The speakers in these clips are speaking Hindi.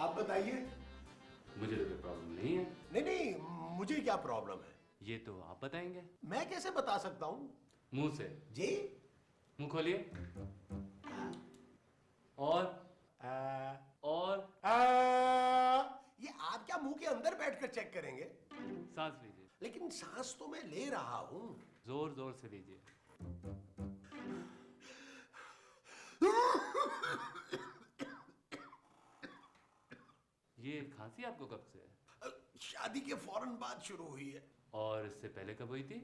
आप बताइए। मुझे तो कोई प्रॉब्लम नहीं है। नहीं नहीं, मुझे क्या प्रॉब्लम है? ये तो आप बताएंगे। मैं कैसे बता सकता हूँ? मुंह से। जी। मुंह खोलिए। और ये आप क्या मुंह के अंदर बैठकर चेक करेंगे? सांस लीजिए। लेकिन सांस तो मैं ले रहा हूँ। जोर जोर से लीजिए। ये खांसी आपको कब से है? शादी के फौरन बाद शुरू हुई है। और इससे पहले कब हुई थी?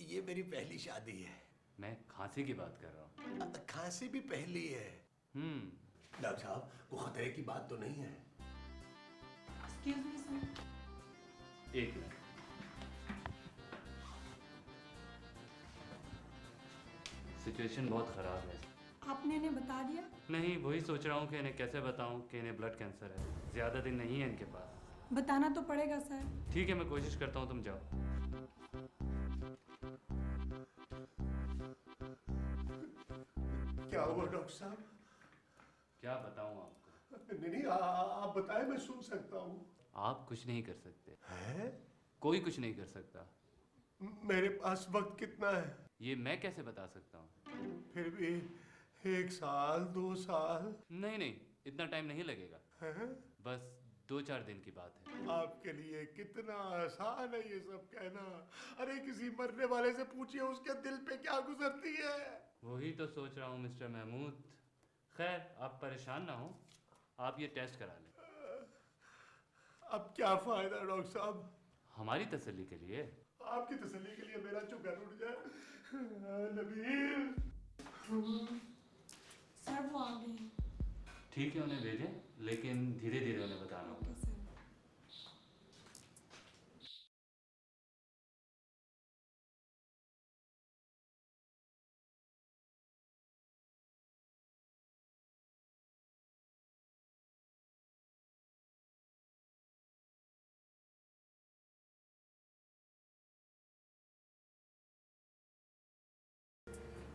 ये मेरी पहली शादी है। मैं खांसी की बात कर रहा हूँ। खांसी भी पहली है। डॉक्टर साहब, कोई खतरे की बात तो नहीं है? Excuse me, sir. एक मिनट। सिचुएशन बहुत खराब है। आपने इन्हें बता दिया? नहीं, वही सोच रहा हूँ कि इन्हें कैसे बताऊँ कि इन्हें ब्लड कैंसर है। ज्यादा दिन नहीं है इनके पास। बताना तो पड़ेगा सर। ठीक है, मैं कोशिश करता हूँ, तुम जाओ। क्या हुआ डॉक्टर साहब? क्या बताऊँ आपको? नहीं नहीं, आप बताएं, मैं सुन सकता हूँ। आप कुछ नहीं कर सकते। है? कोई कुछ नहीं कर सकता। मेरे पास वक्त कितना है? ये मैं कैसे बता सकता हूँ? फिर भी 1 साल 2 साल? नहीं नहीं, इतना टाइम नहीं लगेगा। है? बस 2-4 दिन की बात है। आपके लिए कितना आसान है ये सब कहना। अरे किसी मरने वाले से पूछिए उसके दिल पे क्या गुजरती है। वही तो सोच रहा हूँ मिस्टर महमूद। खैर, आप परेशान ना हो, आप ये टेस्ट करा लें। अब क्या फायदा डॉक्टर साहब? हमारी तसल्ली के लिए। आपकी तसल्ली के लिए मेरा चुगन उठ जाए। नबील। सर वो आ गए। ठीक है, उन्हें भेजें, लेकिन धीरे धीरे उन्हें बताना होगा। Okay sir.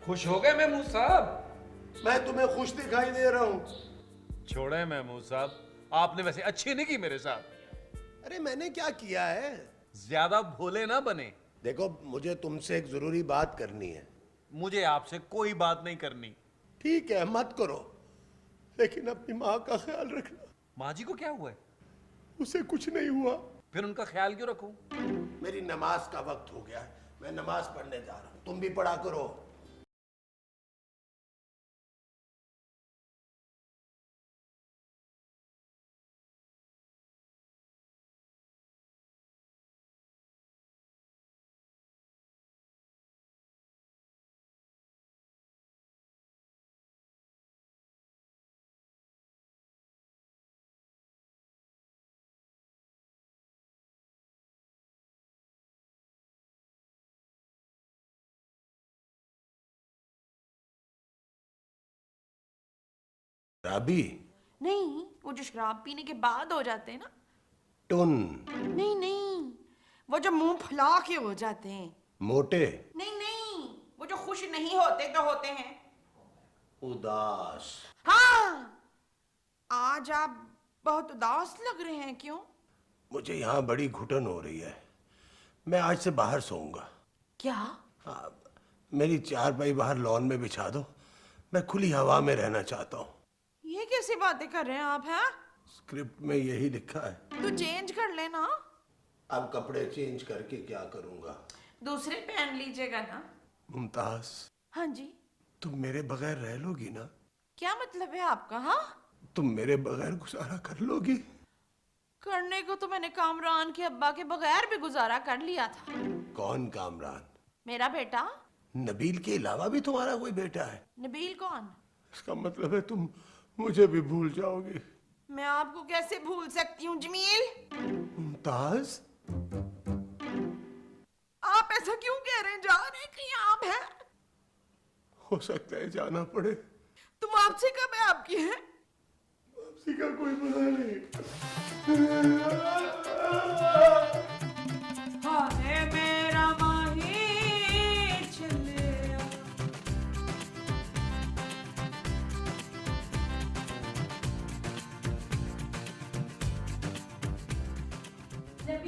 खुश हो गए महमूद साहब? मैं तुम्हें खुश दिखाई दे रहा हूँ। छोड़े महमूद साहब, आपने वैसे अच्छी नहीं की मेरे साथ। अरे मैंने क्या किया है? ज्यादा भोले ना बने। देखो, मुझे तुमसे एक जरूरी बात करनी है। मुझे आपसे कोई बात नहीं करनी। ठीक है, मत करो, लेकिन अपनी माँ का ख्याल रखना। माँ जी को क्या हुआ है? उसे कुछ नहीं हुआ। फिर उनका ख्याल क्यों रखूं? मेरी नमाज का वक्त हो गया है, मैं नमाज पढ़ने जा रहा हूँ। तुम भी पढ़ा करो। राबी। नहीं, वो जो शराब पीने के बाद हो जाते हैं ना। टुन। नहीं नहीं, वो जो मुंह फुला के हो जाते हैं। मोटे। नहीं नहीं, वो जो खुश नहीं होते तो होते हैं। उदास। हाँ, आज आप बहुत उदास लग रहे हैं, क्यों? मुझे यहाँ बड़ी घुटन हो रही है, मैं आज से बाहर सोऊंगा। क्या? मेरी चारपाई बाहर लॉन में बिछा दो, मैं खुली हवा में रहना चाहता हूँ। ये कैसी बातें कर रहे हैं आप? हैं? स्क्रिप्ट में यही लिखा है। तो चेंज कर लेना। अब कपड़े चेंज करके क्या करूँगा? दूसरे पहन लीजिएगा ना। मुमताज, हाँ जी। तुम मेरे बगैर रह लोगी ना? क्या मतलब है आपका? हाँ, तुम मेरे बगैर गुजारा कर लोगी? करने को तो मैंने कामरान के अब्बा के बगैर भी गुजारा कर लिया था। कौन कामरान? मेरा बेटा। नबील के अलावा भी तुम्हारा कोई बेटा है? नबील कौन? इसका मतलब है तुम मुझे भी भूल जाओगी। मैं आपको कैसे भूल सकती हूँ जमील? मुमताज, आप ऐसा क्यों कह रहे हैं? जा रहे हैं कहीं आप? हैं? हो सकता है जाना पड़े। तुम आपसे कब है आपकी है? वापसी का कोई पता नहीं। हाय मेरा माही चलिया।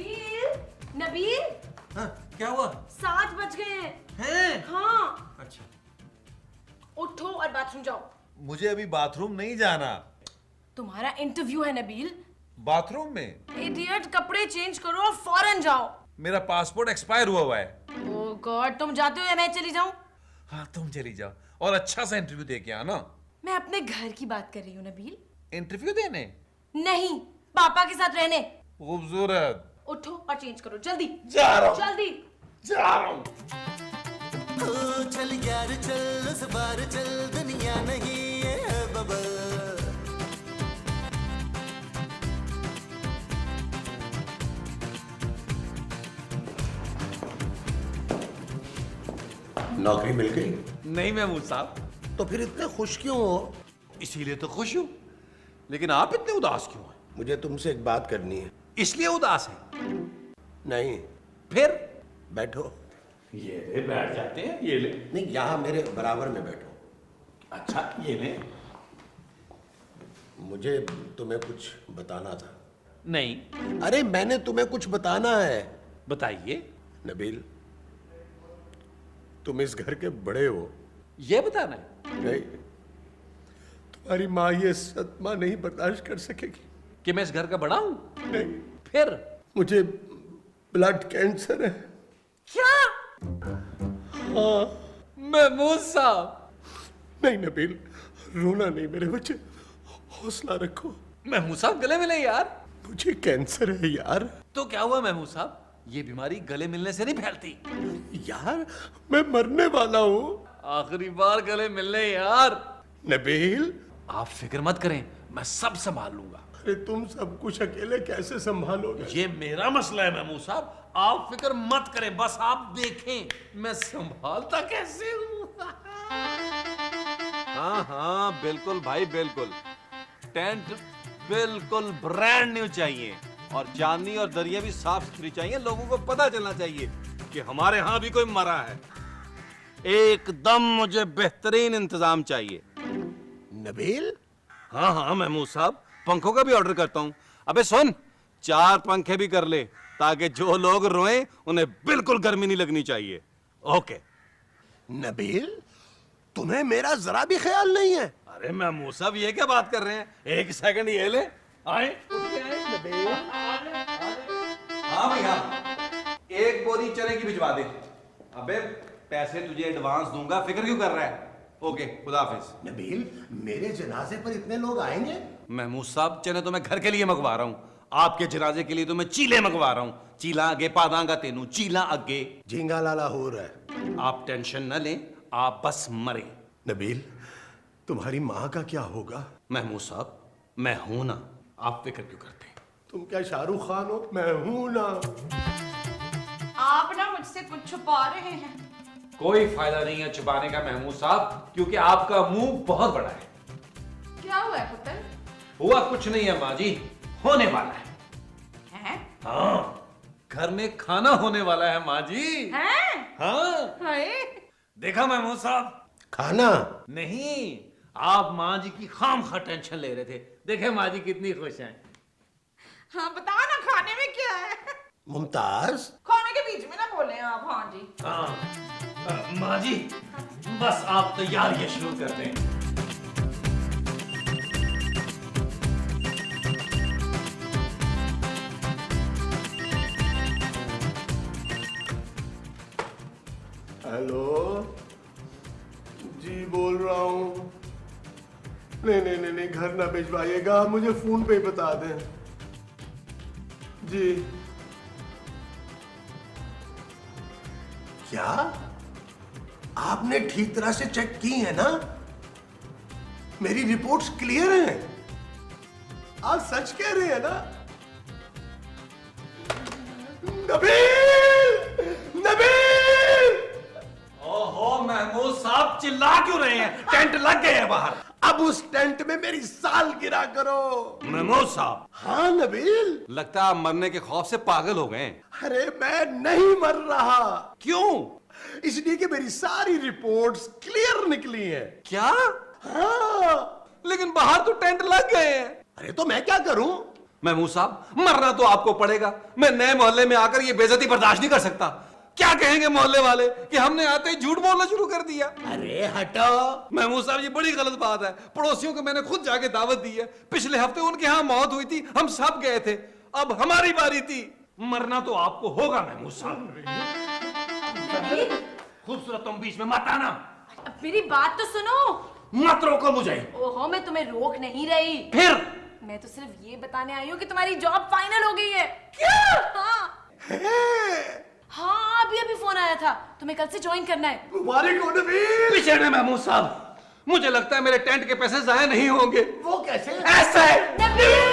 नबील नबील हाँ, क्या हुआ 7 बज गए हैं। हैं? हाँ अच्छा, उठो और बाथरूम जाओ। मुझे अभी बाथरूम नहीं जाना। तुम्हारा इंटरव्यू है नबील। बाथरूम में? इडियट, कपड़े चेंज करो और फौरन जाओ। मेरा पासपोर्ट एक्सपायर हुआ है। ओह गॉड, तुम जाते हो या मैं चली जाऊं? हाँ, तुम चली जाओ और अच्छा सा इंटरव्यू दे के आना। मैं अपने घर की बात कर रही हूँ नबील। इंटरव्यू देने? नहीं, पापा के साथ रहने। खूबसूरत। उठो और चेंज करो जल्दी। जा रहा हूँ। जल्दी जा रहा हूँ। चल यार चल, इस बार चल, दुनिया नहीं है बबल। नौकरी मिल गई? नहीं महमूद साहब। तो फिर इतने खुश क्यों हो? इसीलिए तो खुश हूँ, लेकिन आप इतने उदास क्यों हैं? मुझे तुमसे एक बात करनी है। इसलिए उदास हैं? नहीं, फिर? बैठो। ये ले, बैठ जाते हैं। ये ले। नहीं, यहाँ मेरे बराबर में बैठो। अच्छा, ये ले। मुझे तुम्हें कुछ बताना था। नहीं। अरे मैंने तुम्हें कुछ बताना है। बताइए। नबील, तुम इस घर के बड़े हो। ये बताना है नहीं, तुम्हारी माँ ये सदमा नहीं बर्दाश्त कर सकेगी। कि मैं इस घर का बड़ा हूँ? नहीं, फिर? मुझे ब्लड कैंसर है। क्या? हाँ। महमूद साहब। नहीं नबील, रोना नहीं मेरे बच्चे, हौसला रखो। महमूद साहब गले मिले यार। मुझे कैंसर है यार। तो क्या हुआ महमूद साहब? ये बीमारी गले मिलने से नहीं फैलती। यार मैं मरने वाला हूँ। आखिरी बार गले मिलने यार। नबील, आप फिक्र मत करें, मैं सब संभाल लूंगा। अरे तुम सब कुछ अकेले कैसे संभालोगे? ये मेरा मसला है महमूद साहब, आप फिक्र मत करें, बस आप देखें मैं संभालता कैसे हूँ। हाँ हाँ बिल्कुल भाई बिल्कुल। टेंट बिल्कुल ब्रांड न्यू चाहिए और चांदनी और दरिया भी साफ सुथरी चाहिए। लोगों को पता चलना चाहिए कि हमारे यहाँ भी कोई मरा है। एकदम मुझे बेहतरीन इंतजाम चाहिए। नबील, हाँ हाँ महमूद साहब, पंखों का भी ऑर्डर करता हूँ। अबे सुन, 4 पंखे भी कर ले ताकि जो लोग रोएं उन्हें बिल्कुल गर्मी नहीं लगनी चाहिए। ओके। नबील, तुम्हें मेरा जरा भी ख्याल नहीं है। अरे महमूद साहब, ये क्या बात कर रहे हैं? एक सेकंड ये ले। आए। हाँ भैया, एक बोरी चने की भिजवा दे। अबे पैसे तुझे एडवांस दूंगा, फिक्र क्यों कर रहा है? ओके, खुदा हाफिज। नबील, मेरे जनाजे पर इतने लोग आएंगे? महमूद साहब, चने तो मैं घर के लिए मंगवा रहा हूँ, आपके जनाजे के लिए तो मैं चीले मंगवा रहा हूँ। चीला आगे पादांगा तेनू, चीला आगे। झींगा लाला हो रहा है। आप टेंशन न लें, आप बस मरे। नबील, तुम्हारी माँ का क्या होगा? महमूद साहब, मैं हूं ना, आप फिक्र क्यों करते हैं? तुम क्या शाहरुख खान हो? मैं हूं ना। आप ना मुझसे कुछ छुपा रहे हैं। कोई फायदा नहीं है छुपाने का महमूद साहब, क्योंकि आपका मुंह बहुत बड़ा है। क्या हुआ है पुत्र? हुआ कुछ नहीं है माँ जी, होने वाला है। हैं? हाँ, घर में खाना होने वाला है माँ जी। हैं? हाँ, हाय। देखा महमूद साहब? खाना? नहीं, आप माँ जी की खामखा टेंशन ले रहे थे। देखे माँ जी कितनी खुश हैं। हाँ बताओ ना, खाने में क्या है? मुमताज, खाने के बीच में ना बोले आप। हाँ जी। हाँ, माँ जी बस आप तैयारियां शुरू कर दें। हेलो जी, बोल रहा हूँ। नहीं, घर ना भिजवाइएगा, मुझे फोन पे ही बता दें। जी। क्या आपने ठीक तरह से चेक की है ना? मेरी रिपोर्ट्स क्लियर हैं? आप सच कह रहे हैं ना? नबील! नबील! ओहो महमूद साहब, चिल्ला क्यों रहे हैं? टेंट लग गए हैं बाहर। अब उस टेंट में मेरी सालगिरह करो। महमूद साहब, हाँ नबील, लगता है आप मरने के खौफ से पागल हो गए। अरे मैं नहीं मर रहा। क्यों? इसलिए कि मेरी सारी रिपोर्ट्स क्लियर निकली हैं। क्या? हाँ। लेकिन बाहर तो टेंट लग गए हैं। अरे तो मैं क्या करूं? महमूद साहब मरना तो आपको पड़ेगा। मैं नए मोहल्ले में आकर ये बेइज्जती बर्दाश्त नहीं कर सकता। क्या कहेंगे मोहल्ले वाले कि हमने आते ही झूठ बोलना शुरू कर दिया। अरे हटो। महमूद साहब ये बड़ी गलत बात है। पड़ोसियों को मैंने खुद जाके दावत दी है। पिछले हफ्ते उनके यहाँ मौत हुई थी, हम सब गए थे। अब हमारी बारी थी। मरना तो आपको होगा महमूद साहब। खूबसूरत तुम बीच में मत आना। मेरी बात तो सुनो। मत रोको मुझे। ओहो, मैं तुम्हें रोक नहीं रही। फिर मैं तो सिर्फ ये बताने आई हूँ कि तुम्हारी जॉब फाइनल हो गई है। क्या? हाँ, अभी फोन आया था, तुम्हें कल से ज्वाइन करना है। मुबारक हो नबील। पीछे हटे महमूद साहब, मुझे लगता है मेरे टेंट के पैसे जाया नहीं होंगे। वो कैसे? ऐसे नबील!